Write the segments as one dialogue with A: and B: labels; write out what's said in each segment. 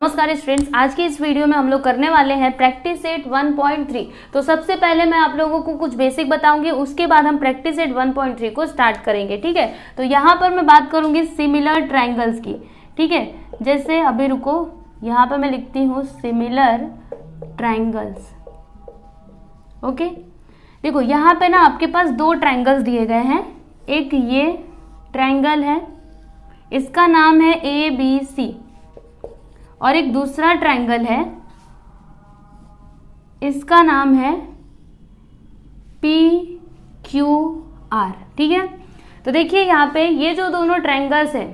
A: नमस्कार स्टूडेंट्स, आज की इस वीडियो में हम लोग करने वाले हैं प्रैक्टिस सेट 1.3। तो सबसे पहले मैं आप लोगों को कुछ बेसिक बताऊंगी, उसके बाद हम प्रैक्टिस सेट 1.3 को स्टार्ट करेंगे। ठीक है, तो यहाँ पर मैं बात करूंगी सिमिलर ट्रायंगल्स की। ठीक है, जैसे अभी रुको, यहाँ पर मैं लिखती हूँ सिमिलर ट्रायंगल्स। ओके, देखो यहाँ पे ना आपके पास दो ट्रायंगल्स दिए गए हैं। एक ये ट्रायंगल है, इसका नाम है ABC, और एक दूसरा ट्रायंगल है, इसका नाम है PQR। ठीक है, तो देखिए यहाँ पे ये जो दोनों ट्रायंगल्स है,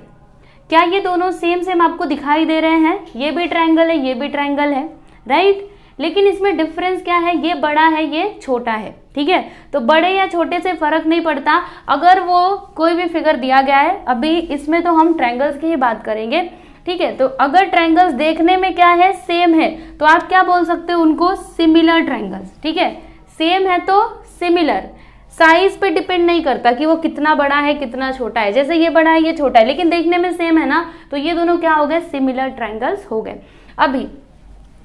A: क्या ये दोनों सेम आपको दिखाई दे रहे हैं? ये भी ट्रायंगल है, ये भी ट्रायंगल है, राइट। लेकिन इसमें डिफरेंस क्या है? ये बड़ा है, ये छोटा है। ठीक है, तो बड़े या छोटे से फर्क नहीं पड़ता अगर वो कोई भी फिगर दिया गया है। अभी इसमें तो हम ट्रायंगल्स की ही बात करेंगे। ठीक है, तो अगर ट्रायंगल्स देखने में क्या है, सेम है, तो आप क्या बोल सकते हो उनको? Similar triangles. ठीक है, सेम है तो सिमिलर। साइज पे डिपेंड नहीं करता कि वो कितना बड़ा है कितना छोटा है। जैसे ये बड़ा है ये छोटा है, लेकिन देखने में सेम है ना, तो ये दोनों क्या हो गए? सिमिलर ट्रायंगल्स हो गए। अभी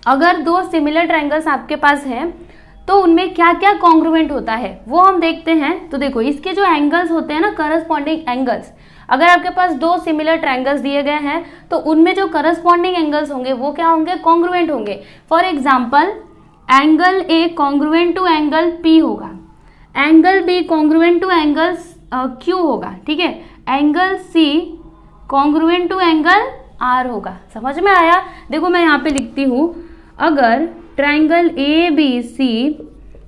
A: अगर दो सिमिलर ट्रायंगल्स आपके पास हैं तो उनमें क्या क्या कॉन्ग्रुएंट होता है वो हम देखते हैं। तो देखो, इसके जो एंगल्स होते हैं ना, करस्पॉन्डिंग एंगल्स, अगर आपके पास दो सिमिलर ट्रायंगल्स दिए गए हैं तो उनमें जो करस्पॉन्डिंग एंगल्स होंगे वो क्या होंगे? कॉन्ग्रुएंट होंगे। For example, angle A congruent to angle P होगा, angle B congruent to angle Q होगा। ठीक है, angle C congruent to angle R होगा। समझ में आया? देखो मैं यहाँ पे लिखती हूँ, अगर ट्रायंगल ABC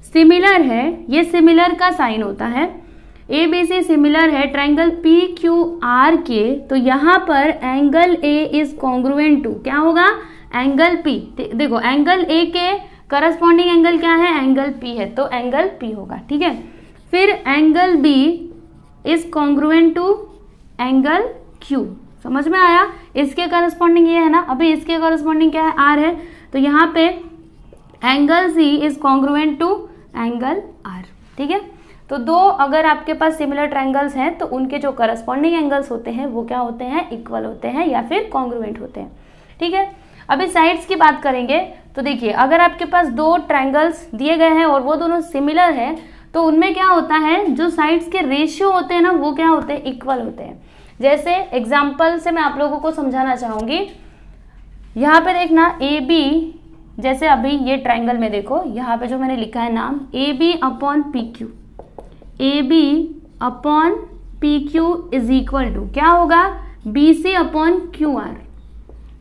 A: सिमिलर है, ये सिमिलर का साइन होता है, ABC सिमिलर है ट्रायंगल PQR के, तो यहाँ पर angle A is congruent to क्या होगा? Angle P। देखो एंगल A के करस्पॉन्डिंग एंगल क्या है? एंगल P है, तो एंगल P होगा। ठीक है, फिर angle B is congruent to angle Q। समझ में आया? इसके करस्पॉन्डिंग ये है ना, अभी इसके करस्पॉन्डिंग क्या है? R है, तो यहाँ पे angle C is congruent to angle R। ठीक है, तो दो अगर आपके पास सिमिलर ट्रायंगल्स हैं तो उनके जो करस्पॉन्डिंग एंगल्स होते हैं वो क्या होते हैं? इक्वल होते हैं या फिर कॉन्ग्रुएंट होते हैं। ठीक है, अभी साइड्स की बात करेंगे। तो देखिए, अगर आपके पास दो ट्रायंगल्स दिए गए हैं और वो दोनों सिमिलर हैं तो उनमें क्या होता है? जो साइड्स के रेशियो होते हैं ना, वो क्या होते हैं? इक्वल होते हैं। जैसे एग्जाम्पल से मैं आप लोगों को समझाना चाहूंगी। यहाँ पे देखना, AB, जैसे अभी ये ट्रायंगल में देखो, यहाँ पे जो मैंने लिखा है नाम AB upon PQ, AB upon PQ is equal to क्या होगा? BC upon QR,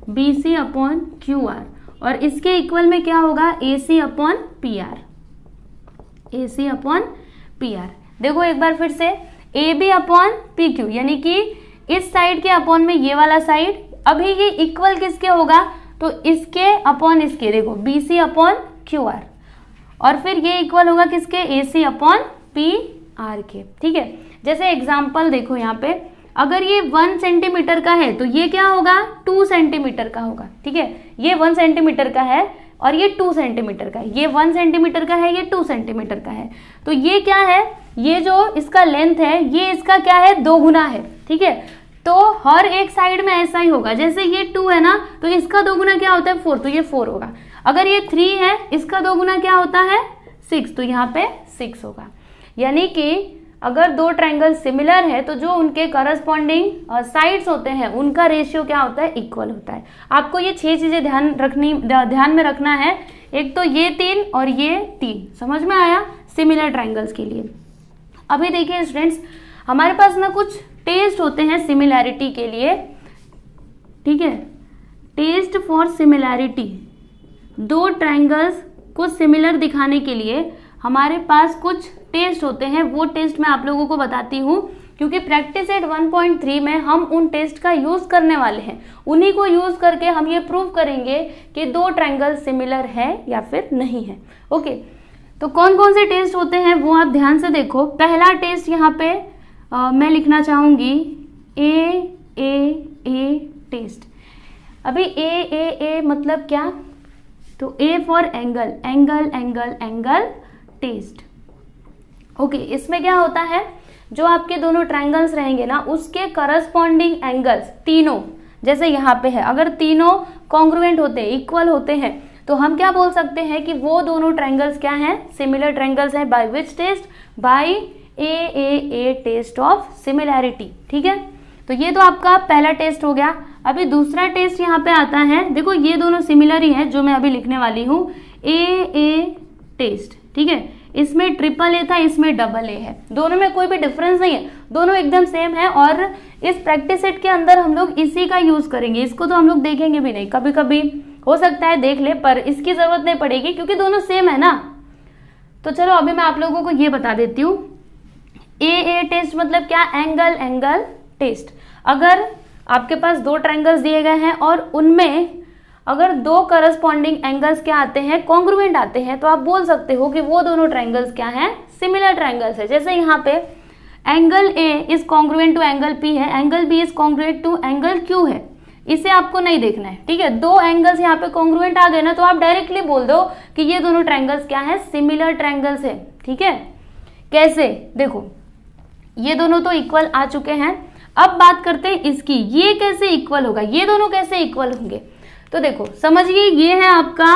A: BC upon QR, और इसके इक्वल में क्या होगा? AC upon PR, AC upon PR। देखो एक बार फिर से, AB अपॉन PQ, यानी कि इस साइड के अपॉन में ये वाला साइड, अभी ये इक्वल किसके होगा? तो इसके अपॉन इसके, देखो BC अपॉन QR, और फिर ये इक्वल होगा किसके? AC अपॉन PR के। ठीक है, जैसे एग्जाम्पल देखो यहाँ पे, अगर ये 1 सेंटीमीटर का है तो ये क्या होगा? 2 सेंटीमीटर का होगा। ठीक है, ये 1 सेंटीमीटर का है और ये 2 सेंटीमीटर का है, ये 1 सेंटीमीटर का है, ये 2 सेंटीमीटर का है, तो ये क्या है? ये जो इसका लेंथ है ये इसका क्या है? 2 गुना है। ठीक है, तो हर एक साइड में ऐसा ही होगा। जैसे ये 2 है ना, तो इसका 2 गुना क्या होता है? 4, तो ये 4 होगा। अगर ये 3 है, इसका 2 गुना क्या होता है? 6, तो यहाँ पे 6 होगा। यानी कि अगर दो ट्रायंगल सिमिलर है तो जो उनके करस्पॉन्डिंग साइड्स होते हैं उनका रेशियो क्या होता है? इक्वल होता है। आपको ये 6 चीजें ध्यान में रखना है। एक तो ये 3 और ये 3। समझ में आया? सिमिलर ट्रायंगल्स के लिए। अभी देखिए स्टूडेंट्स, हमारे पास ना कुछ टेस्ट होते हैं सिमिलैरिटी के लिए। ठीक है, टेस्ट फॉर सिमिलैरिटी, दो ट्रायंगल्स को सिमिलर दिखाने के लिए हमारे पास कुछ टेस्ट होते हैं। वो टेस्ट मैं आप लोगों को बताती हूँ, क्योंकि प्रैक्टिस सेट 1.3 में हम उन टेस्ट का यूज करने वाले हैं। उन्हीं को यूज करके हम ये प्रूव करेंगे कि दो ट्रायंगल सिमिलर है या फिर नहीं है। ओके, तो कौन कौन से टेस्ट होते हैं वो आप ध्यान से देखो। पहला टेस्ट यहाँ पे मैं लिखना चाहूंगी A टेस्ट। अभी A मतलब क्या? तो A for angle, angle angle angle test. Okay, इसमें क्या होता है? जो आपके दोनों ट्रायंगल्स रहेंगे ना, उसके करस्पॉन्डिंग एंगल्स तीनों, जैसे यहाँ पे है, अगर तीनों कॉन्ग्रुएंट होते हैं, इक्वल होते हैं, तो हम क्या बोल सकते हैं कि वो दोनों ट्रायंगल्स क्या हैं, सिमिलर ट्रायंगल्स हैं। By which test, by A test of similarity. ठीक है, तो ये तो आपका पहला टेस्ट हो गया। अभी दूसरा टेस्ट यहाँ पे आता है, देखो ये दोनों सिमिलर ही है जो मैं अभी लिखने वाली हूँ, ए टेस्ट। ठीक है, इसमें ट्रिपल ए था, इसमें डबल ए है, दोनों में कोई भी डिफरेंस नहीं है, दोनों एकदम सेम है। और इस प्रैक्टिस सेट के अंदर हम लोग इसी का यूज करेंगे, इसको तो हम लोग देखेंगे भी नहीं, कभी कभी हो सकता है देख ले, पर इसकी जरूरत नहीं पड़ेगी क्योंकि दोनों सेम है ना। तो चलो अभी मैं आप लोगों को ये बता देती हूँ, ए टेस्ट मतलब क्या, एंगल टेस्ट। अगर आपके पास दो ट्रायंगल्स दिए गए हैं और उनमें अगर दो करस्पॉन्डिंग एंगल्स क्या आते हैं, कॉन्ग्रुएंट आते हैं, तो आप बोल सकते हो कि वो दोनों ट्रायंगल्स क्या हैं, सिमिलर ट्रायंगल्स है। जैसे यहाँ पे angle A is congruent to angle P है, angle B is congruent to angle Q है, इसे आपको नहीं देखना है। ठीक है, दो एंगल्स यहाँ पे कॉन्ग्रुएंट आ गए ना, तो आप डायरेक्टली बोल दो कि ये दोनों ट्रायंगल्स क्या है, सिमिलर ट्रायंगल्स है। ठीक है, कैसे, देखो ये दोनों तो इक्वल आ चुके हैं। अब बात करते हैं इसकी, ये कैसे इक्वल होगा, ये दोनों कैसे इक्वल होंगे। तो देखो समझिए, ये है आपका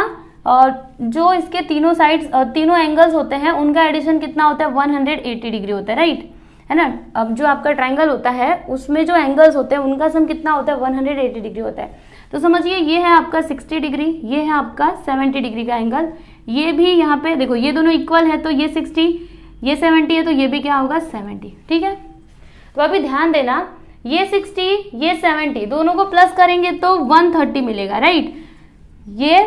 A: जो इसके तीनों साइड्स तीनों एंगल्स होते हैं उनका एडिशन कितना होता है, 180 डिग्री होता है, राइट है ना। अब जो आपका ट्रायंगल होता है उसमें जो एंगल्स होते हैं उनका सम कितना होता है, 180 डिग्री होता है। तो समझिए ये है आपका 60 डिग्री, ये है आपका 70 डिग्री का एंगल, ये भी यहाँ पे देखो ये दोनों इक्वल है, तो ये 60 ये 70 है, तो ये भी क्या होगा 70। ठीक है, तो अभी ध्यान देना, ये 60 ये 70 दोनों को प्लस करेंगे तो 130 मिलेगा, राइट। ये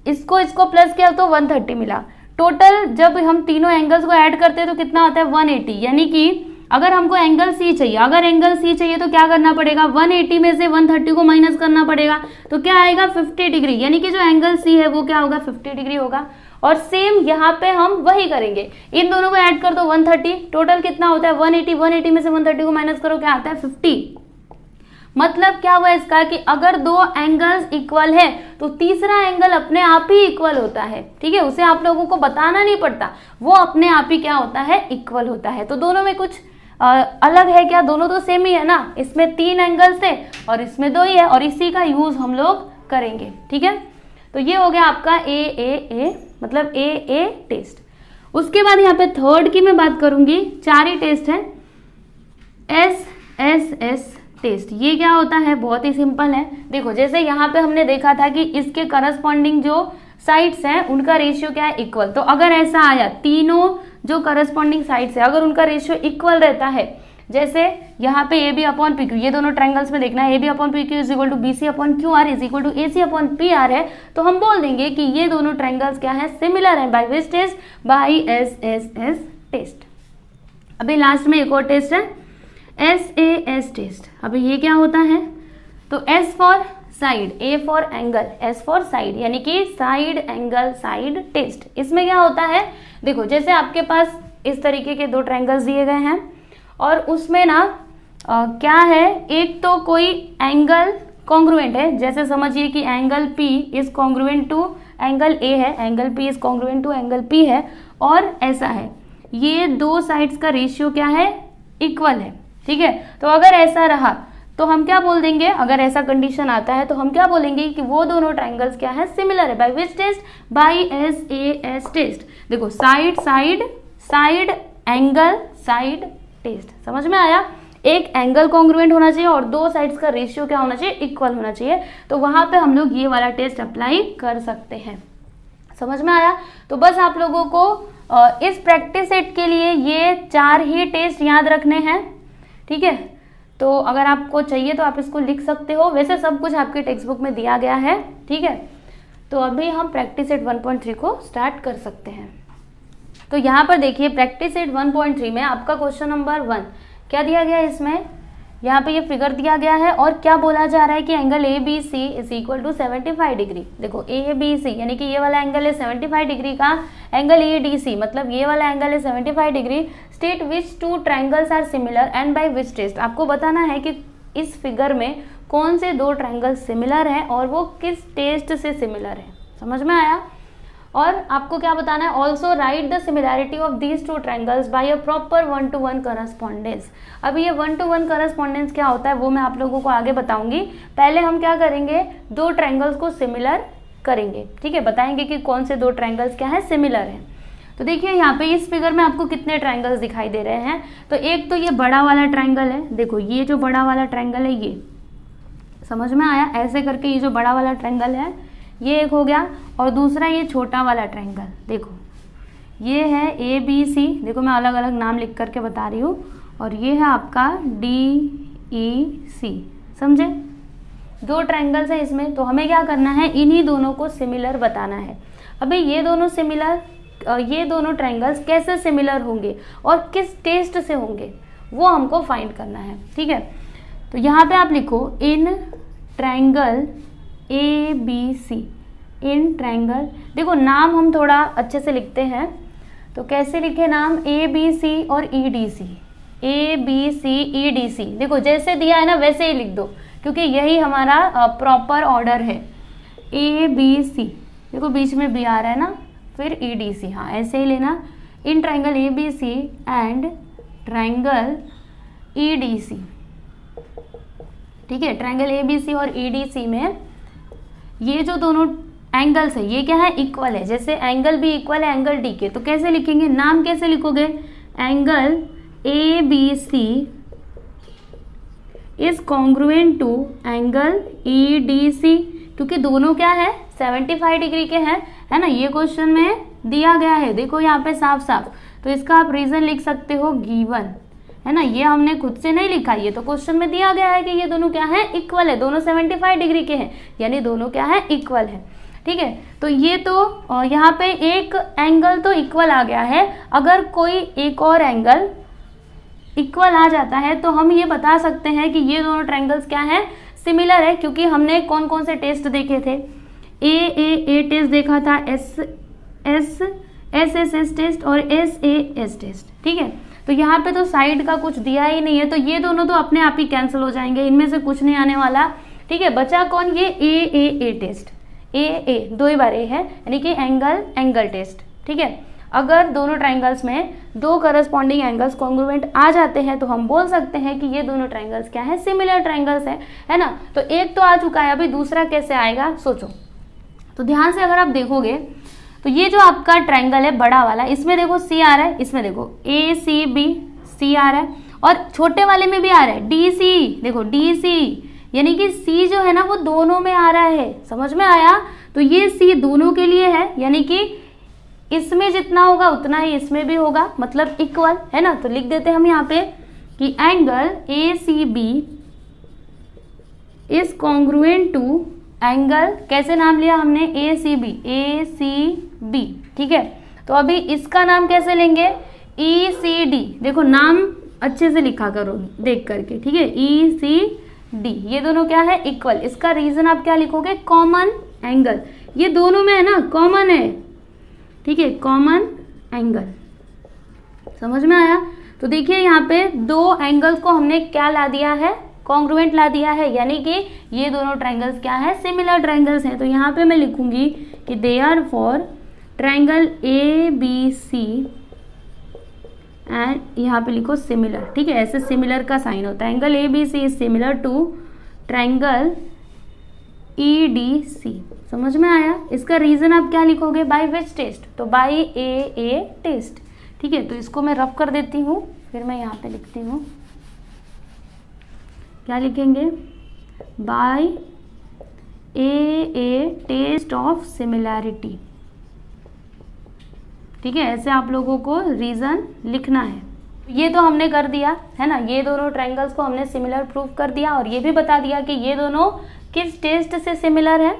A: इसको प्लस किया तो 130 मिला। टोटल जब हम तीनों एंगल्स को ऐड करते हैं तो कितना आता है, 180। यानी कि अगर हमको एंगल सी चाहिए, अगर एंगल सी चाहिए तो क्या करना पड़ेगा, 180 में से 130 को माइनस करना पड़ेगा, तो क्या आएगा 50 डिग्री। यानी कि जो एंगल सी है वो क्या होगा, 50 डिग्री होगा। और सेम यहाँ पे हम वही करेंगे, इन दोनों को ऐड कर दो 130, टोटल कितना होता है 180, 180 में से 130 को माइनस करो, क्या आता है 50। मतलब क्या हुआ इसका कि अगर दो एंगल्स इक्वल है तो तीसरा एंगल अपने आप ही इक्वल होता है। ठीक है, उसे आप लोगों को बताना नहीं पड़ता, वो अपने आप ही क्या होता है, इक्वल होता है। तो दोनों में कुछ अलग है क्या, दोनों तो सेम ही है ना, इसमें 3 एंगल्स थे और इसमें 2 ही है, और इसी का यूज हम लोग करेंगे। ठीक है, तो ये हो गया आपका ए मतलब ए टेस्ट। उसके बाद यहाँ पे थर्ड की मैं बात करूंगी, 4 ही टेस्ट है, एस टेस्ट। ये क्या होता है, बहुत ही सिंपल है। देखो जैसे यहाँ पे हमने देखा था कि इसके करस्पॉन्डिंग जो साइड्स हैं उनका रेशियो क्या है, इक्वल। तो अगर ऐसा आया, तीनों जो करस्पॉन्डिंग साइड्स है अगर उनका रेशियो इक्वल रहता है, जैसे यहाँ पे A B upon P Q, ये दोनों ट्रायंगल्स में देखना है, A B upon P Q is equal to B C upon Q R is equal to A C upon P R है, तो हम बोल देंगे कि ये दोनों ट्रायंगल्स क्या है, सिमिलर है। By which test, by S test. अभी लास्ट में एक और टेस्ट है, एस टेस्ट। अभी ये क्या होता है, तो S for side, A for angle, S for side, यानी कि साइड एंगल साइड टेस्ट। इसमें क्या होता है, देखो जैसे आपके पास इस तरीके के 2 ट्रायंगल्स दिए गए हैं और उसमें ना क्या है, एक तो कोई एंगल कॉन्ग्रुएंट है, जैसे समझिए कि angle P is congruent to angle A है, angle P is congruent to angle P है, और ऐसा है, ये 2 साइड्स का रेशियो क्या है, इक्वल है। ठीक है, तो अगर ऐसा रहा तो हम क्या बोल देंगे, अगर ऐसा कंडीशन आता है तो हम क्या बोलेंगे कि वो दोनों ट्रायंगल्स क्या है, सिमिलर है। By which test, by S test. देखो साइड एंगल साइड टेस्ट, समझ में आया। एक एंगल कॉन्ग्रुएंट होना चाहिए और 2 साइड्स का रेशियो क्या होना चाहिए, इक्वल होना चाहिए, तो वहां पे हम लोग ये वाला टेस्ट अप्लाई कर सकते हैं। समझ में आया। तो बस आप लोगों को इस प्रैक्टिस सेट के लिए ये 4 ही टेस्ट याद रखने हैं। ठीक है, तो अगर आपको चाहिए तो आप इसको लिख सकते हो, वैसे सब कुछ आपकी टेक्स्ट बुक में दिया गया है। ठीक है, तो अभी हम प्रैक्टिस सेट 1.3 को स्टार्ट कर सकते हैं। तो यहाँ पर देखिए प्रैक्टिस सेट 1.3 में आपका क्वेश्चन नंबर 1 क्या दिया गया है, इसमें यहाँ पे ये फिगर दिया गया है और क्या बोला जा रहा है कि angle A B C is equal to 75 degree. देखो ए बी सी यानी कि ये वाला एंगल है 75 डिग्री का, एंगल ए डी सी मतलब ये वाला एंगल है 75 degree. State which 2 triangles are similar and by which test. आपको बताना है कि इस फिगर में कौन से 2 ट्रायंगल सिमिलर हैं और वो किस टेस्ट से सिमिलर है। समझ में आया। और आपको क्या बताना है, also write the similarity of these two triangles by a proper 1-to-1 correspondence. अभी ये 1-to-1 करस्पॉन्डेंस क्या होता है वो मैं आप लोगों को आगे बताऊंगी। पहले हम क्या करेंगे, दो ट्रायंगल्स को सिमिलर करेंगे, ठीक है, बताएंगे कि कौन से दो ट्रायंगल्स क्या है, सिमिलर है। तो देखिए यहाँ पे इस फिगर में आपको कितने ट्रायंगल्स दिखाई दे रहे हैं। तो एक तो ये बड़ा वाला ट्रायंगल है, देखो ये जो बड़ा वाला ट्रायंगल है, ये समझ में आया, ऐसे करके ये जो बड़ा वाला ट्रायंगल है ये एक हो गया, और दूसरा ये छोटा वाला ट्रायंगल, देखो ये है ABC, देखो मैं अलग अलग नाम लिख करके बता रही हूँ, और ये है आपका DEC, समझे, दो ट्रायंगल्स है इसमें। तो हमें क्या करना है, इन्हीं दोनों को सिमिलर बताना है। अभी ये दोनों ट्रायंगल्स कैसे सिमिलर होंगे और किस टेस्ट से होंगे वो हमको फाइंड करना है, ठीक है। तो यहाँ पे आप लिखो in triangle ABC, in triangle, देखो नाम हम थोड़ा अच्छे से लिखते हैं, तो कैसे लिखे नाम, ABC और EDC, ABCEDC, देखो जैसे दिया है ना वैसे ही लिख दो, क्योंकि यही हमारा प्रॉपर ऑर्डर है। ABC, देखो बीच में B आ रहा है ना, फिर EDC, हाँ ऐसे ही लेना, in triangle ABC and triangle EDC, ठीक है। ट्रायंगल ABC और EDC में ये जो दोनों एंगल्स है ये क्या है, इक्वल है, जैसे एंगल भी इक्वल है एंगल D के, तो कैसे लिखेंगे, नाम कैसे लिखोगे, angle ABC is congruent to angle EDC, क्योंकि दोनों क्या है 75 डिग्री के हैं, है ना, ये क्वेश्चन में दिया गया है, देखो यहाँ पे साफ साफ। तो इसका आप रीजन लिख सकते हो गिवन, है ना, ये हमने खुद से नहीं लिखा, ये तो क्वेश्चन में दिया गया है कि ये दोनों क्या है, इक्वल है, दोनों 75 डिग्री के हैं, यानी दोनों क्या है, इक्वल है, ठीक है। तो ये तो यहाँ पे एक एंगल तो इक्वल आ गया है, अगर कोई एक और एंगल इक्वल आ जाता है तो हम ये बता सकते हैं कि ये दोनों ट्रायंगल्स क्या है, सिमिलर है, क्योंकि हमने कौन कौन से टेस्ट देखे थे, ए टेस्ट देखा था, एस टेस्ट और एस टेस्ट, ठीक है। तो यहाँ पे तो साइड का कुछ दिया ही नहीं है, तो ये दोनों तो अपने आप ही कैंसिल हो जाएंगे, इनमें से कुछ नहीं आने वाला, ठीक है। बचा कौन, ये ए टेस्ट, ए दो ही बार ए है, यानी कि एंगल टेस्ट, ठीक है। अगर दोनों ट्रायंगल्स में दो करस्पॉन्डिंग एंगल्स कॉन्ग्रुएंट आ जाते हैं तो हम बोल सकते हैं कि ये दोनों ट्रायंगल्स क्या है, सिमिलर ट्रायंगल्स है ना। तो एक तो आ चुका है, अभी दूसरा कैसे आएगा सोचो। तो ध्यान से अगर आप देखोगे तो ये जो आपका ट्रायंगल है बड़ा वाला, इसमें देखो C आ रहा है, इसमें देखो ACB C आ रहा है, और छोटे वाले में भी आ रहा है DC, देखो DC, यानी कि C जो है ना वो दोनों में आ रहा है, समझ में आया। तो ये C दोनों के लिए है, यानी कि इसमें जितना होगा उतना ही इसमें भी होगा, मतलब इक्वल, है ना। तो लिख देते हैं हम यहाँ पे कि angle ACB is congruent to angle, कैसे नाम लिया हमने, ACB, ठीक है। तो अभी इसका नाम कैसे लेंगे, ECD, देखो नाम अच्छे से लिखा करो देख करके, ठीक है, ECD, ये दोनों क्या है, इक्वल। इसका रीजन आप क्या लिखोगे, कॉमन एंगल, ये दोनों में है ना, कॉमन है, ठीक है, कॉमन एंगल, समझ में आया। तो देखिए यहाँ पे दो एंगल्स को हमने क्या ला दिया है, कॉन्ग्रुएंट ला दिया है, यानी कि ये दोनों ट्रायंगल्स क्या है, सिमिलर ट्रायंगल्स हैं। तो यहाँ पे मैं लिखूंगी कि therefore triangle ABC and यहाँ पे लिखो सिमिलर, ठीक है, ऐसे सिमिलर का साइन होता है, angle ABC is similar to triangle EDC, समझ में आया। इसका रीजन आप क्या लिखोगे, बाय विच टेस्ट, तो बाय ए टेस्ट, ठीक है। तो इसको मैं रफ कर देती हूँ, फिर मैं यहाँ पे लिखती हूँ, क्या लिखेंगे, by A test of similarity, ठीक है, ऐसे आप लोगों को रीजन लिखना है। ये तो हमने कर दिया है ना, ये दोनों ट्रायंगल्स को हमने सिमिलर प्रूव कर दिया, और ये भी बता दिया कि ये दोनों किस टेस्ट से सिमिलर है।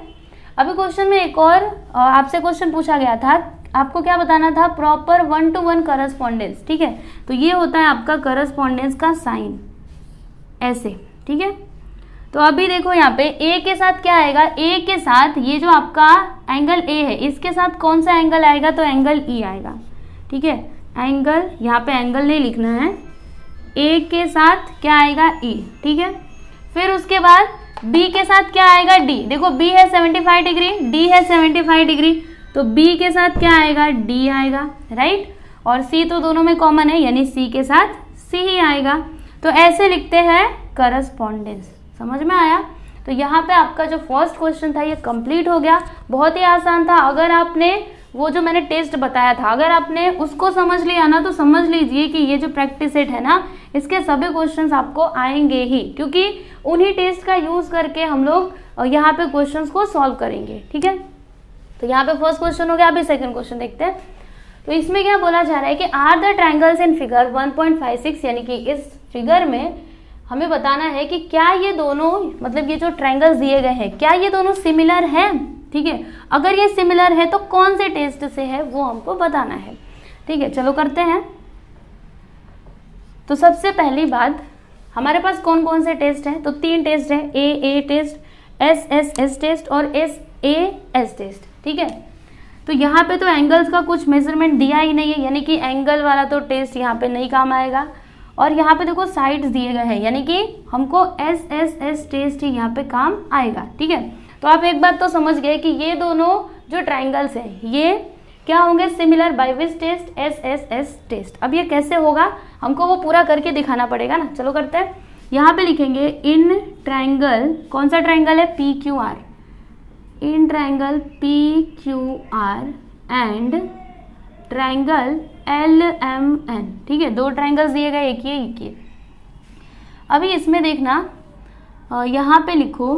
A: अभी क्वेश्चन में एक और आपसे क्वेश्चन पूछा गया था, आपको क्या बताना था, प्रॉपर 1-to-1 करस्पॉन्डेंस, ठीक है। तो ये होता है आपका करस्पॉन्डेंस का साइन, ऐसे, ठीक है। तो अभी देखो यहाँ पे ए के साथ क्या आएगा, ए के साथ ये जो आपका एंगल ए है इसके साथ कौन सा एंगल आएगा, तो एंगल ई आएगा, ठीक है। एंगल, यहाँ पे एंगल नहीं लिखना है, ए के साथ क्या आएगा, ई, ठीक है। फिर उसके बाद बी के साथ क्या आएगा, डी, देखो बी है 75 डिग्री, डी है 75 डिग्री, तो B के साथ क्या आएगा, D आएगा, राइट। और C तो दोनों में कॉमन है, यानी C के साथ C ही आएगा। तो ऐसे लिखते हैं करस्पॉन्डेंस। समझ में आया? तो यहाँ पे आपका जो फर्स्ट क्वेश्चन था ये कंप्लीट हो गया। बहुत ही आसान था। अगर आपने वो जो मैंने टेस्ट बताया था, अगर आपने उसको समझ लिया ना, तो समझ लीजिए कि ये जो प्रैक्टिस सेट है ना, इसके सभी क्वेश्चंस आपको आएंगे ही, क्योंकि उन्हीं टेस्ट का यूज करके हम लोग यहाँ पे क्वेश्चंस को सॉल्व करेंगे। ठीक है, तो यहाँ पे फर्स्ट क्वेश्चन हो गया। अभी सेकंड क्वेश्चन देखते हैं। तो इसमें क्या बोला जा रहा है कि are the triangles in figure 1.56, यानी कि इस फिगर में हमें बताना है कि क्या ये दोनों, मतलब ये जो ट्रायंगल्स दिए गए हैं, क्या ये दोनों सिमिलर हैं। ठीक है, अगर ये सिमिलर है तो कौन से टेस्ट से है वो हमको बताना है। ठीक है, चलो करते हैं। तो सबसे पहली बात, हमारे पास कौन कौन से टेस्ट हैं? तो 3 टेस्ट है, ए टेस्ट, एस टेस्ट और एस टेस्ट। ठीक है, तो यहाँ पे तो एंगल्स का कुछ मेजरमेंट दिया ही नहीं है, यानी कि एंगल वाला तो टेस्ट यहाँ पे नहीं काम आएगा। और यहाँ पे देखो साइड्स दिए गए हैं, यानी कि हमको एस टेस्ट ही यहाँ पे काम आएगा। ठीक है, तो आप एक बात तो समझ गए कि ये दोनों जो ट्राइंगल्स हैं ये क्या होंगे, similar by which test, S test. अब ये कैसे होगा, हमको वो पूरा करके दिखाना पड़ेगा ना। चलो करते हैं। यहाँ पे लिखेंगे इन ट्राइंगल, कौन सा ट्राइंगल है, PQR, in triangle PQR and triangle LMN। ठीक है, 2 ट्राइंगल्स दिए गए, एक ये। अभी इसमें देखना, यहाँ पे लिखो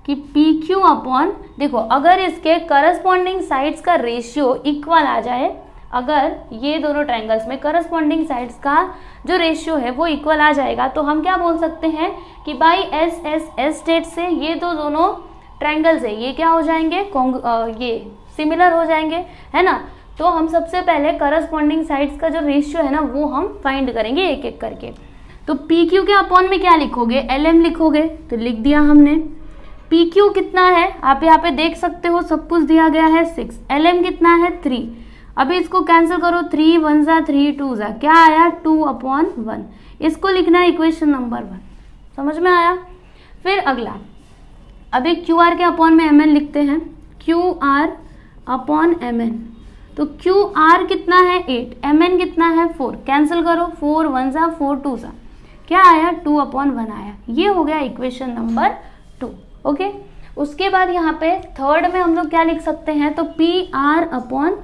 A: कि PQ अपॉन, देखो अगर इसके करस्पॉन्डिंग साइड्स का रेशियो इक्वल आ जाए, अगर ये दोनों ट्राइंगल्स में करस्पॉन्डिंग साइड्स का जो रेशियो है वो इक्वल आ जाएगा, तो हम क्या बोल सकते हैं कि बाई एस टेस्ट से ये दोनों ट्राइंगल्स है ये क्या हो जाएंगे, ये सिमिलर हो जाएंगे, है ना। तो हम सबसे पहले करस्पॉन्डिंग साइड्स का जो रेशियो है ना वो हम फाइंड करेंगे एक एक करके। तो PQ के अपॉन में क्या लिखोगे, LM लिखोगे, तो लिख दिया हमने। PQ कितना है आप यहाँ पे देख सकते हो, सब कुछ दिया गया है 6, LM कितना है 3। अभी इसको कैंसिल करो, 3 1 जा 3 2 जा, क्या आया 2/1। इसको लिखना है इक्वेशन नंबर 1। समझ में आया? फिर अगला, अभी QR के अपॉन में MN लिखते हैं, QR अपॉन MN। तो QR कितना है 8, MN कितना है 4, कैंसिल करो, 4 1 जा 4 2 जा, क्या आया 2/1 आया। ये हो गया इक्वेशन नंबर 2। ओके, उसके बाद यहाँ पे थर्ड में हम लोग क्या लिख सकते हैं, तो PR अपॉन,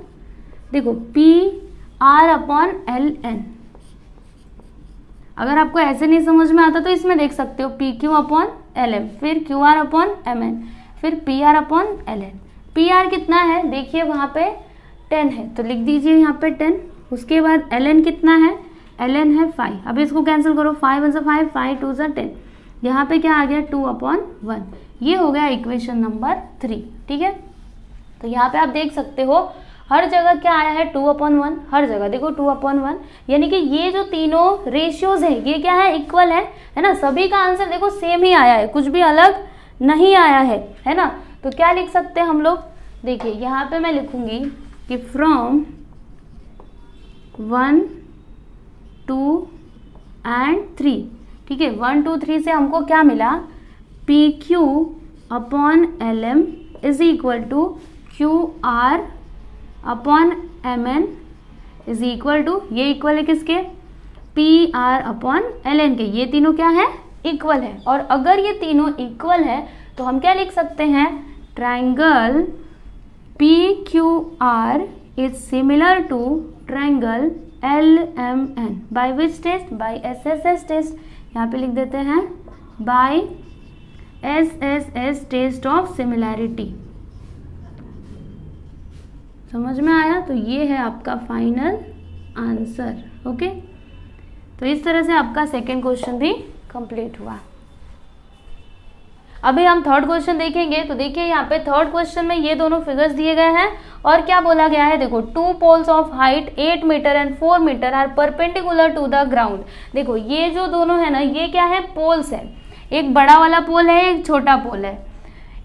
A: देखो PR अपॉन LN। अगर आपको ऐसे नहीं समझ में आता तो इसमें देख सकते हो PQ अपॉन LM, फिर QR अपॉन MN, फिर PR अपॉन LN। PR कितना है देखिए वहाँ पे 10 है, तो लिख दीजिए यहाँ पे 10। उसके बाद LN कितना है, LN है 5। अब इसको कैंसिल करो, 5 1 जा 5, 5 2 जा 10, यहाँ पे क्या आ गया 2/1। ये हो गया इक्वेशन नंबर 3। ठीक है, तो यहाँ पे आप देख सकते हो हर जगह क्या आया है 2/1, हर जगह देखो 2/1, यानी कि ये जो तीनों रेशियोज है ये क्या है, इक्वल है ना। सभी का आंसर देखो सेम ही आया है, कुछ भी अलग नहीं आया है ना। तो क्या लिख सकते हैं हम लोग, देखिए यहाँ पे मैं लिखूंगी कि फ्रॉम 1 2 एंड 3। ठीक है, 1 2 3 से हमको क्या मिला, PQ upon LM is equal to QR upon MN is equal to, ये इक्वल है किसके, PR अपॉन LN के। ये तीनों क्या है, इक्वल है। और अगर ये तीनों इक्वल है तो हम क्या लिख सकते हैं, triangle PQR is similar to triangle LMN by which test, by SSS test. यहाँ पे लिख देते हैं by SSS test of similarity. समझ में आया? तो ये है आपका फाइनल आंसर। ओके, तो इस तरह से आपका सेकेंड क्वेश्चन भी कंप्लीट हुआ। अभी हम थर्ड क्वेश्चन देखेंगे। तो देखिए यहाँ पे थर्ड क्वेश्चन में ये दोनों फिगर्स दिए गए हैं और क्या बोला गया है, देखो 2 poles of height 8 metre and 4 metre are perpendicular to the ground. देखो ये जो दोनों है ना ये क्या है, पोल्स है। एक बड़ा वाला पोल है, एक छोटा पोल है।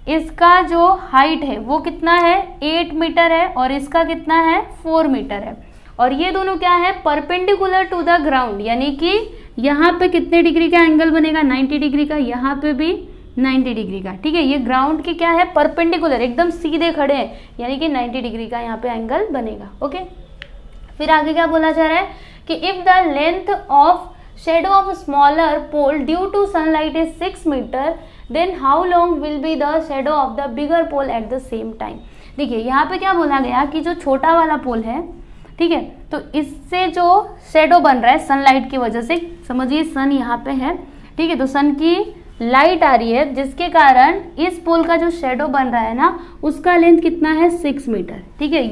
A: इसका जो हाइट है वो कितना है 8 मीटर है और इसका कितना है 4 मीटर है। और ये दोनों क्या है, परपेंडिकुलर टू द ग्राउंड, यानी कि यहाँ पे कितने डिग्री का एंगल बनेगा, 90 डिग्री का। यहाँ पे भी 90 डिग्री का। ठीक है, ये ग्राउंड के क्या है, परपेंडिकुलर, एकदम सीधे खड़े हैं, यानी कि 90 डिग्री का यहाँ पे एंगल बनेगा। ओके, फिर आगे क्या बोला जा रहा है कि if the length of shadow of smaller pole due to sunlight is 6 metre, then how long will be the shadow of the bigger pole at the same time. देखिए यहाँ पे क्या बोला गया कि जो छोटा वाला पोल है, ठीक है, तो इससे जो शेडो बन रहा है सनलाइट की वजह से, समझिए सन यहाँ पे है, ठीक है, तो सन की लाइट आ रही है जिसके कारण इस पोल का जो शेडो बन रहा है ना, उसका लेंथ कितना है, 6 मीटर। ठीक है,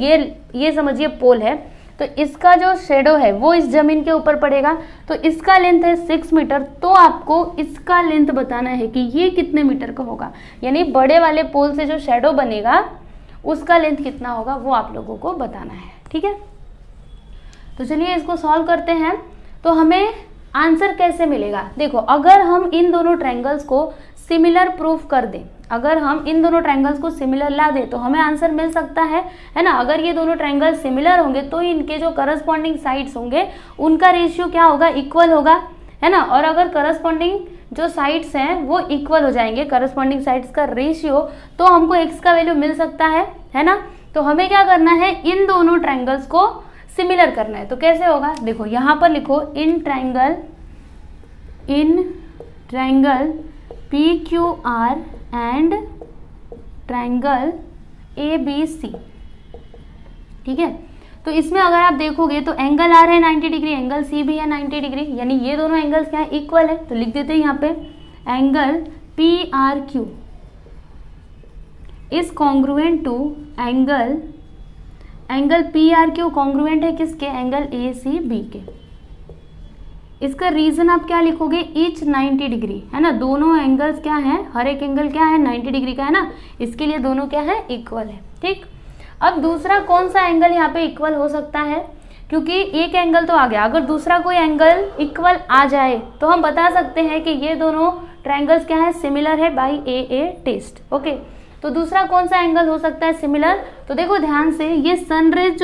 A: ये समझिए पोल है, तो इसका जो शेडो है वो इस जमीन के ऊपर पड़ेगा, तो इसका लेंथ है 6 मीटर। तो आपको इसका लेंथ बताना है कि ये कितने मीटर का होगा, यानी बड़े वाले पोल से जो शेडो बनेगा उसका लेंथ कितना होगा वो आप लोगों को बताना है। ठीक है, तो चलिए इसको सॉल्व करते हैं। तो हमें आंसर कैसे मिलेगा, देखो अगर हम इन दोनों ट्रायंगल्स को सिमिलर प्रूफ कर दें, अगर हम इन दोनों ट्रायंगल्स को सिमिलर ला दें तो हमें आंसर मिल सकता है ना। अगर ये दोनों ट्रायंगल सिमिलर होंगे तो इनके जो करस्पॉन्डिंग साइड्स होंगे उनका रेशियो क्या होगा, इक्वल होगा, है ना। और अगर करस्पॉन्डिंग जो साइड्स हैं वो इक्वल हो जाएंगे, करस्पॉन्डिंग साइड्स का रेशियो, तो हमको x का वैल्यू मिल सकता है ना। तो हमें क्या करना है, इन दोनों ट्रायंगल्स को सिमिलर करना है। तो कैसे होगा, देखो यहाँ पर लिखो in triangle PQR and triangle ABC। ठीक है, तो इसमें अगर आप देखोगे तो एंगल R है 90 डिग्री, एंगल C भी है 90 डिग्री, यानी ये दोनों एंगल्स क्या है, इक्वल है। तो लिख देते हैं यहाँ पे angle PRQ is congruent to angle PRQ congruent है किसके, एंगल ACB के। इसका रीजन आप क्या लिखोगे, ईच 90 डिग्री, है ना। दोनों एंगल्स क्या है, हर एक एंगल क्या है, 90 डिग्री का है ना, इसके लिए दोनों क्या है, इक्वल है। ठीक, अब दूसरा कौन सा एंगल यहाँ पे इक्वल हो सकता है, क्योंकि एक एंगल तो आ गया, अगर दूसरा कोई एंगल इक्वल आ जाए तो हम बता सकते हैं कि ये दोनों ट्रायंगल्स क्या है, सिमिलर है बाय AA टेस्ट। ओके, तो दूसरा कौन सा एंगल हो सकता है सिमिलर, तो देखो ध्यान से, ये सन रेज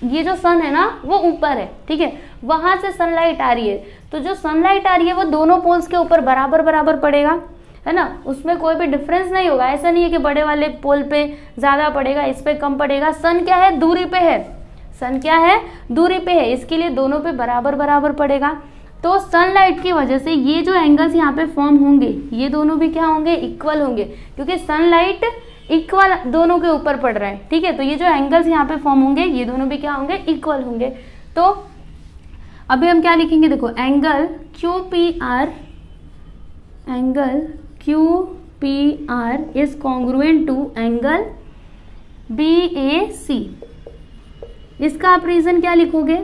A: ये जो सन है ना वो ऊपर है, ठीक है, वहां से सनलाइट आ रही है, तो जो सनलाइट आ रही है वो दोनों पोल्स के ऊपर बराबर बराबर पड़ेगा, है ना, उसमें कोई भी डिफरेंस नहीं होगा। ऐसा नहीं है कि बड़े वाले पोल पे ज्यादा पड़ेगा, इस पे कम पड़ेगा। सन क्या है, दूरी पे है, सन क्या है, दूरी पे है, इसके लिए दोनों पे बराबर बराबर पड़ेगा। तो सनलाइट की वजह से ये जो एंगल्स यहाँ पे फॉर्म होंगे ये दोनों भी क्या होंगे, इक्वल होंगे, क्योंकि सनलाइट इक्वल दोनों के ऊपर पड़ रहा है। ठीक है, तो ये जो एंगल्स यहाँ पे फॉर्म होंगे ये दोनों भी क्या होंगे, इक्वल होंगे। तो अभी हम क्या लिखेंगे, देखो angle QPR is congruent to angle BAC। इसका आप रीजन क्या लिखोगे,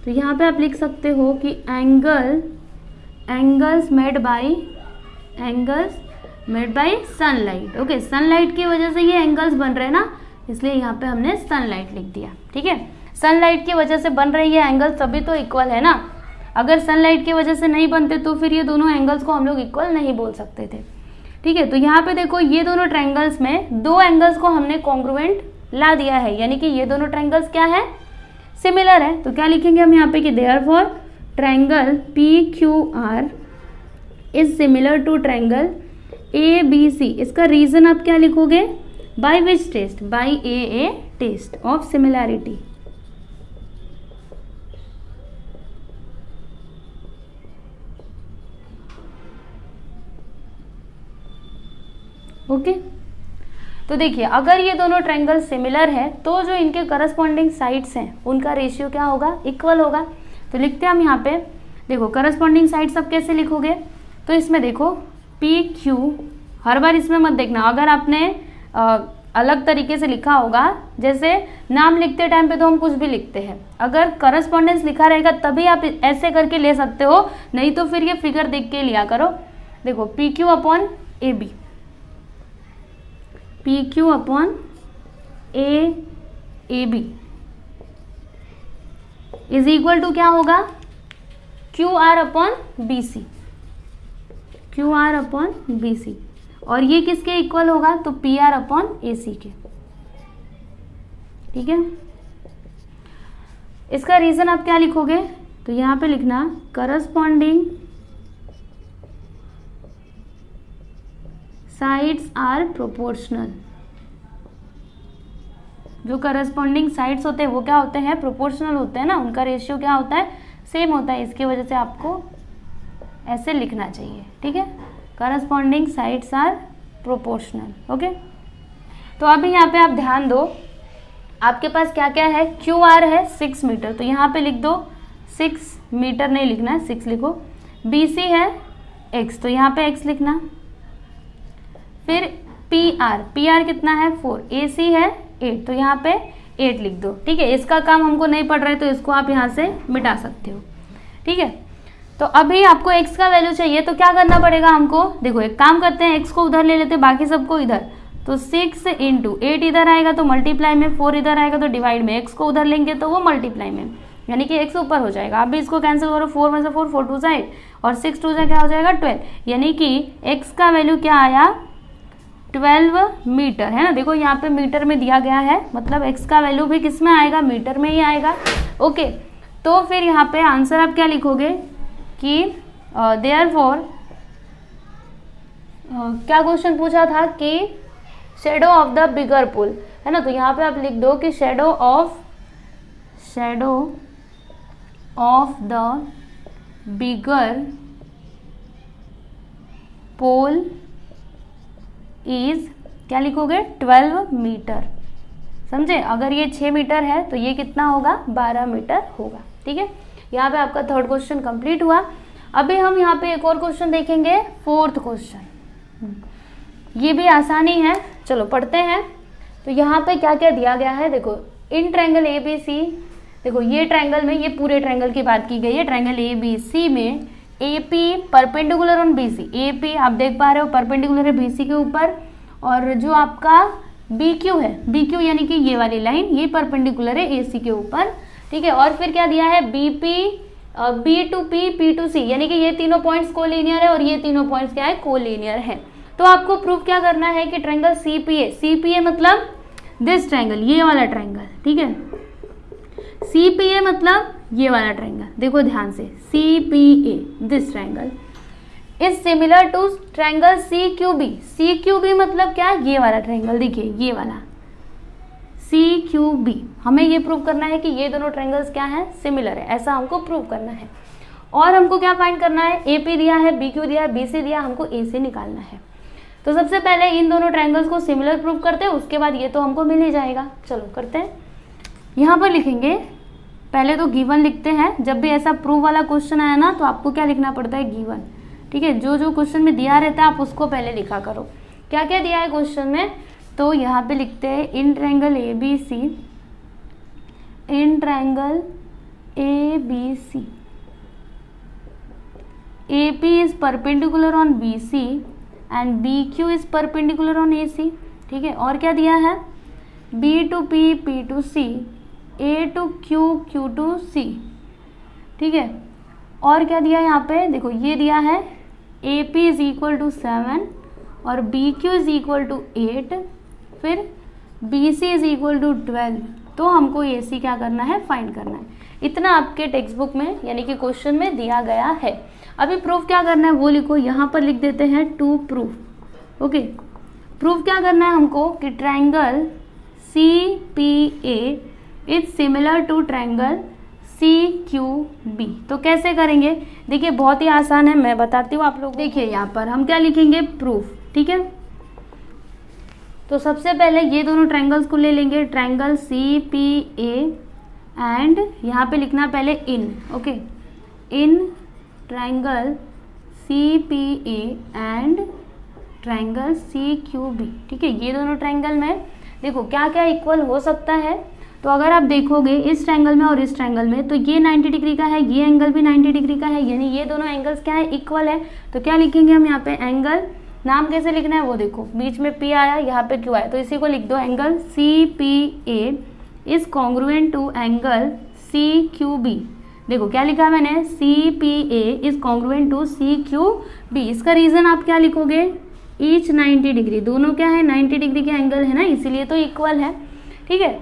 A: तो यहाँ पे आप लिख सकते हो कि angles made by sunlight. Okay, sunlight की वजह से ये एंगल्स बन रहे हैं ना, इसलिए यहाँ पे हमने सनलाइट लिख दिया। ठीक है, सनलाइट की वजह से बन रही है एंगल, तभी तो इक्वल है ना। अगर सनलाइट की वजह से नहीं बनते तो फिर ये दोनों एंगल्स को हम लोग इक्वल नहीं बोल सकते थे। ठीक है, तो यहाँ पे देखो ये दोनों ट्रायंगल्स में दो एंगल्स को हमने कॉन्ग्रुएंट ला दिया है, यानी कि ये दोनों ट्रायंगल्स क्या है, सिमिलर है। तो क्या लिखेंगे हम यहाँ पे कि therefore triangle PQR is similar to triangle ABC। इसका रीजन आप क्या लिखोगे, by which test, by AA test of similarity. Okay, तो देखिए अगर ये दोनों ट्रायंगल सिमिलर है तो जो इनके करस्पॉन्डिंग साइड्स हैं उनका रेशियो क्या होगा, इक्वल होगा। तो लिखते हैं हम यहाँ पे, देखो करस्पॉन्डिंग साइड्स अब कैसे लिखोगे, तो इसमें देखो PQ, हर बार इसमें मत देखना, अगर आपने अलग तरीके से लिखा होगा, जैसे नाम लिखते टाइम पे तो हम कुछ भी लिखते हैं, अगर करस्पॉन्डेंस लिखा रहेगा तभी आप ऐसे करके ले सकते हो, नहीं तो फिर ये फिगर देख के लिया करो। देखो PQ upon AB, PQ upon AB is equal to क्या होगा, QR upon BC, QR upon BC, और ये किसके इक्वल होगा, तो PR अपॉन AC के। ठीक है, इसका रीजन आप क्या लिखोगे, तो यहाँ पे लिखना साइड्स आर प्रोपोर्शनल। जो करस्पॉन्डिंग साइड्स होते हैं वो क्या होते हैं, प्रोपोर्शनल होते हैं ना, उनका रेशियो क्या होता है, सेम होता है। इसकी वजह से आपको ऐसे लिखना चाहिए, ठीक है, corresponding sides are proportional. Okay, तो अभी यहाँ पे आप ध्यान दो, आपके पास क्या क्या है, क्यू आर है 6 मीटर, तो यहाँ पे लिख दो 6 मीटर, नहीं लिखना है 6 लिखो। बी सी है x, तो यहाँ पे x लिखना। फिर पी आर कितना है 4, ए सी है 8, तो यहाँ पे 8 लिख दो, ठीक है। इसका काम हमको नहीं पड़ रहा है तो इसको आप यहाँ से मिटा सकते हो, ठीक है। तो अभी आपको x का वैल्यू चाहिए, तो क्या करना पड़ेगा हमको, देखो एक काम करते हैं, x को उधर ले लेते हैं, बाकी सबको इधर, तो 6 इंटू 8 इधर आएगा तो मल्टीप्लाई में, 4 इधर आएगा तो डिवाइड में, x को उधर लेंगे तो वो मल्टीप्लाई में, यानी कि x ऊपर हो जाएगा। अब भी इसको कैंसिल करो, 4 में से 4, 4 2 8 और 6 2 क्या हो जाएगा 12, यानी कि x का वैल्यू क्या आया 12 मीटर, है ना। देखो यहाँ पे मीटर में दिया गया है, मतलब x का वैल्यू भी किस में आएगा, मीटर में ही आएगा। ओके, तो फिर यहाँ पे आंसर आप क्या लिखोगे कि देयरफॉर क्या क्वेश्चन पूछा था कि shadow of the bigger pole, है ना, तो यहाँ पे आप लिख दो कि shadow of the bigger pole is, क्या लिखोगे 12 मीटर, समझे। अगर ये 6 मीटर है तो ये कितना होगा 12 मीटर होगा, ठीक है। यहाँ पे आपका थर्ड क्वेश्चन कंप्लीट हुआ। अभी हम यहाँ पे एक और क्वेश्चन देखेंगे, फोर्थ क्वेश्चन, ये भी आसानी है, चलो पढ़ते हैं। तो यहाँ पे क्या क्या दिया गया है, देखो इन ट्रायंगल ए बी सी, देखो ये ट्रायंगल में, ये पूरे ट्रायंगल की बात की गई है, ट्रायंगल ए बी सी में A P perpendicular on B C, A P आप देख पा रहे हो परपेंडिकुलर है बी सी के ऊपर, और जो आपका बी क्यू है, बी क्यू यानी कि ये वाली लाइन, ये परपेंडिकुलर है ए सी के ऊपर, ठीक है। और फिर क्या दिया है, B P B to P, P to C, यानी कि ये तीनों पॉइंट्स कोलिनियर है और ये तीनों पॉइंट्स क्या है, कोलिनियर है। तो आपको प्रूफ क्या करना है कि ट्रायंगल सी पी ए मतलब दिस ट्रायंगल, ये वाला ट्रायंगल, ठीक है, सी पी ए मतलब ये वाला ट्रायंगल, देखो ध्यान से, C P A this triangle is similar to triangle C Q B, C Q B मतलब क्या, ये वाला ट्रायंगल, देखिए ये वाला सी क्यू बी, हमें ये प्रूव करना है कि ये दोनों ट्रायंगल्स क्या है, सिमिलर है, ऐसा हमको प्रूव करना है। और हमको क्या फाइंड करना है, ए पी दिया है, बी क्यू दिया है, बी सी दिया, हमको ए से निकालना है। तो सबसे पहले इन दोनों ट्रायंगल्स को सिमिलर प्रूव करते हैं, उसके बाद ये तो हमको मिल ही जाएगा। चलो करते हैं, यहाँ पर लिखेंगे, पहले तो गिवन लिखते हैं, जब भी ऐसा प्रूव वाला क्वेश्चन आया ना तो आपको क्या लिखना पड़ता है, गिवन, ठीक है। जो जो क्वेश्चन में दिया रहता है आप उसको पहले लिखा करो, क्या क्या दिया है क्वेश्चन में। तो यहाँ पे लिखते हैं in triangle A B C, in triangle A B C A P is perpendicular on B C and B Q is perpendicular on A C, ठीक है। और क्या दिया है, B to P, P to C, A to Q, Q to C, ठीक है। और क्या दिया है यहाँ पे, देखो ये दिया है A P is equal to 7 और B Q is equal to 8, फिर B C is equal to 12, तो हमको ए सी क्या करना है, फाइंड करना है। इतना आपके टेक्स्ट बुक में यानी कि क्वेश्चन में दिया गया है। अभी प्रूफ क्या करना है वो लिखो, यहाँ पर लिख देते हैं टू प्रूफ। ओके, प्रूफ क्या करना है हमको कि triangle C P A is similar to triangle C Q B. तो कैसे करेंगे, देखिए बहुत ही आसान है, मैं बताती हूँ आप लोग। देखिए यहाँ पर हम क्या लिखेंगे, प्रूफ, ठीक है। तो सबसे पहले ये दोनों ट्रायंगल्स को ले लेंगे, triangle C P A and यहाँ पे लिखना पहले in, okay, in triangle C P A and triangle C Q B, ठीक है। ये दोनों ट्रायंगल में देखो क्या क्या इक्वल हो सकता है। तो अगर आप देखोगे इस ट्रायंगल में और इस ट्रायंगल में, तो ये 90 डिग्री का है, ये एंगल भी 90 डिग्री का है, यानी ये दोनों एंगल्स क्या है, इक्वल है। तो क्या लिखेंगे हम यहाँ पे, एंगल, नाम कैसे लिखना है वो देखो, बीच में पी आया, यहाँ पे क्यू आया, तो इसी को लिख दो, angle C P A is congruent to angle C Q B. देखो क्या लिखा मैंने, C P A is congruent to C Q B. इसका रीजन आप क्या लिखोगे, ईच 90 डिग्री, दोनों क्या है 90 डिग्री के एंगल है ना, इसीलिए तो इक्वल है, ठीक है।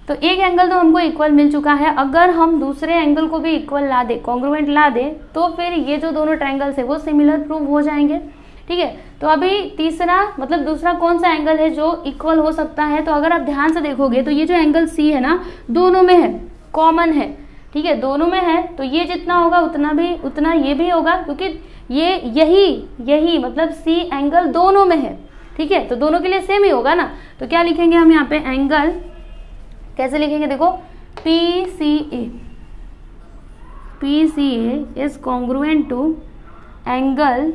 A: तो एक एंगल तो हमको इक्वल मिल चुका है, अगर हम दूसरे एंगल को भी इक्वल ला दे, कॉन्ग्रुएंट ला दे, तो फिर ये जो दोनों ट्रायंगल्स है वो सिमिलर प्रूव हो जाएंगे। ठीक है। तो अभी तीसरा मतलब दूसरा कौन सा एंगल है जो इक्वल हो सकता है, तो अगर आप ध्यान से देखोगे तो ये जो एंगल सी है ना, दोनों में है, कॉमन है, ठीक है, दोनों में है, तो ये जितना होगा उतना ये भी होगा, क्योंकि ये यही मतलब सी एंगल दोनों में है, ठीक है, तो दोनों के लिए सेम ही होगा ना। तो क्या लिखेंगे हम यहाँ पे, एंगल कैसे लिखेंगे, देखो PCA is congruent to angle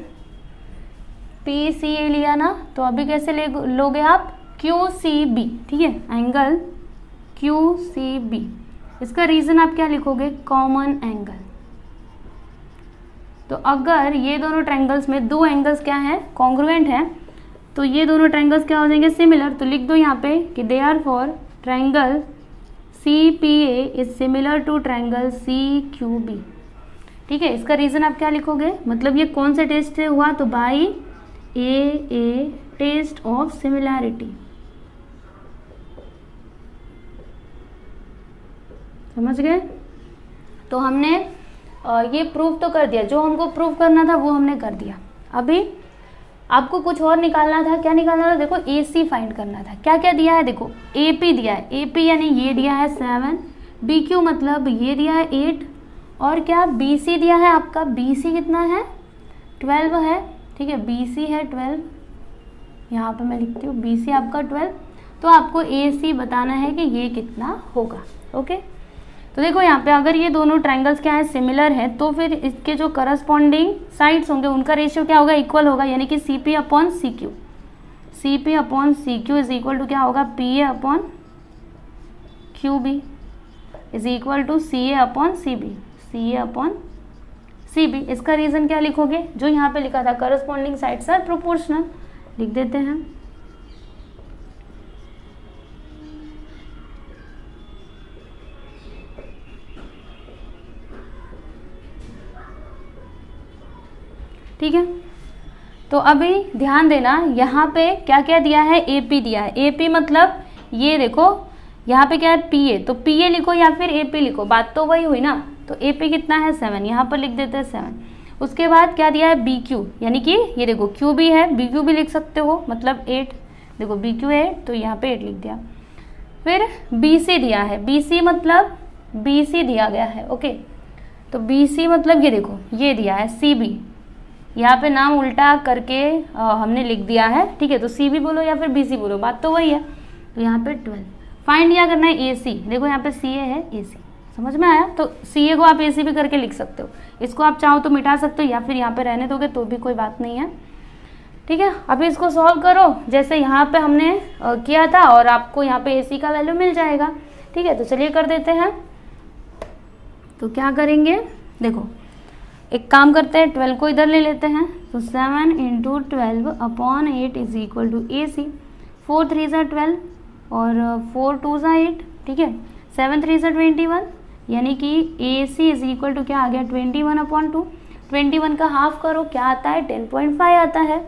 A: PCA लिया ना, तो अभी कैसे लोगे आप, QCB, ठीक है, एंगल QCB। इसका रीजन आप क्या लिखोगे, कॉमन एंगल। तो अगर ये दोनों ट्रायंगल्स में दो एंगल्स क्या हैं, कॉन्ग्रुएंट हैं, तो ये दोनों ट्रायंगल्स क्या हो जाएंगे, सिमिलर। तो लिख दो यहाँ पे कि therefore triangle CPA is similar to triangle CQB, ठीक है। इसका रीजन आप क्या लिखोगे, मतलब ये कौन से टेस्ट से हुआ, तो by a test of similarity, समझ गए। तो हमने ये प्रूफ तो कर दिया, जो हमको प्रूफ करना था वो हमने कर दिया। अभी आपको कुछ और निकालना था, क्या निकालना था, देखो AC फाइंड करना था। क्या क्या दिया है, देखो AP दिया है, AP यानी ये दिया है 7, BQ मतलब ये दिया है 8, और क्या BC दिया है आपका, BC कितना है 12 है, ठीक है, BC है 12, यहाँ पे मैं लिखती हूँ BC आपका 12, तो आपको AC बताना है कि ये कितना होगा, ओके। तो देखो यहाँ पे अगर ये दोनों ट्रायंगल्स क्या है, सिमिलर है, तो फिर इसके जो करस्पॉन्डिंग साइड्स होंगे उनका रेशियो क्या होगा, इक्वल होगा, यानी कि CP upon CQ, CP upon CQ is equal to क्या होगा, PA upon QB is equal to CA upon CB, CA upon CB। इसका रीजन क्या लिखोगे, जो यहाँ पे लिखा था करस्पॉन्डिंग साइड्स आर प्रोपोर्शनल, लिख देते हैं। ठीक है, तो अभी ध्यान देना, यहाँ पे क्या क्या दिया है, AP दिया है, AP मतलब ये देखो यहाँ पे क्या है PA, तो PA लिखो या फिर AP लिखो, बात तो वही हुई ना। तो AP कितना है 7, यहाँ पर लिख देते हैं 7। उसके बाद क्या दिया है BQ, यानी कि ये देखो QB है, BQ भी लिख सकते हो, मतलब 8, देखो BQ है तो यहाँ पे 8 लिख दिया। फिर BC दिया है, BC मतलब BC दिया गया है, ओके। तो BC मतलब ये देखो ये दिया है CB, यहाँ पे नाम उल्टा करके हमने लिख दिया है, ठीक है, तो CB बोलो या फिर BC बोलो, बात तो वही है। तो यहाँ पे 12 फाइंड क्या करना है, AC, देखो यहाँ पे CA है, AC, समझ में आया। तो CA को आप AC भी करके लिख सकते हो, इसको आप चाहो तो मिटा सकते हो या फिर यहाँ पे रहने दोगे तो भी कोई बात नहीं है, ठीक है। अभी इसको सॉल्व करो जैसे यहाँ पे हमने किया था, और आपको यहाँ पे AC का वैल्यू मिल जाएगा, ठीक है। तो चलिए कर देते हैं। तो क्या करेंगे, देखो एक काम करते हैं, 12 को इधर ले लेते हैं, तो 7 into 12 upon 8 is equal to AC, 4 3 ज़ा 12 और 4 2 ज़ा 8, ठीक है, 7 3 ज़ा 21, यानी कि AC इज इक्वल टू क्या आ गया 21 अपॉन 2, 21 का हाफ करो क्या आता है 10.5 आता है।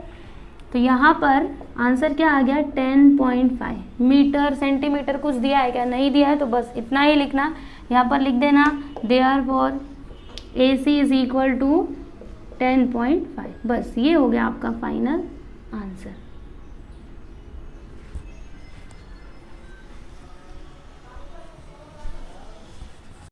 A: तो यहाँ पर आंसर क्या आ गया 10.5 मीटर। सेंटीमीटर कुछ दिया है क्या, नहीं दिया है, तो बस इतना ही लिखना, यहाँ पर लिख देना therefore AC is equal to 10.5, बस ये हो गया आपका फाइनल आंसर।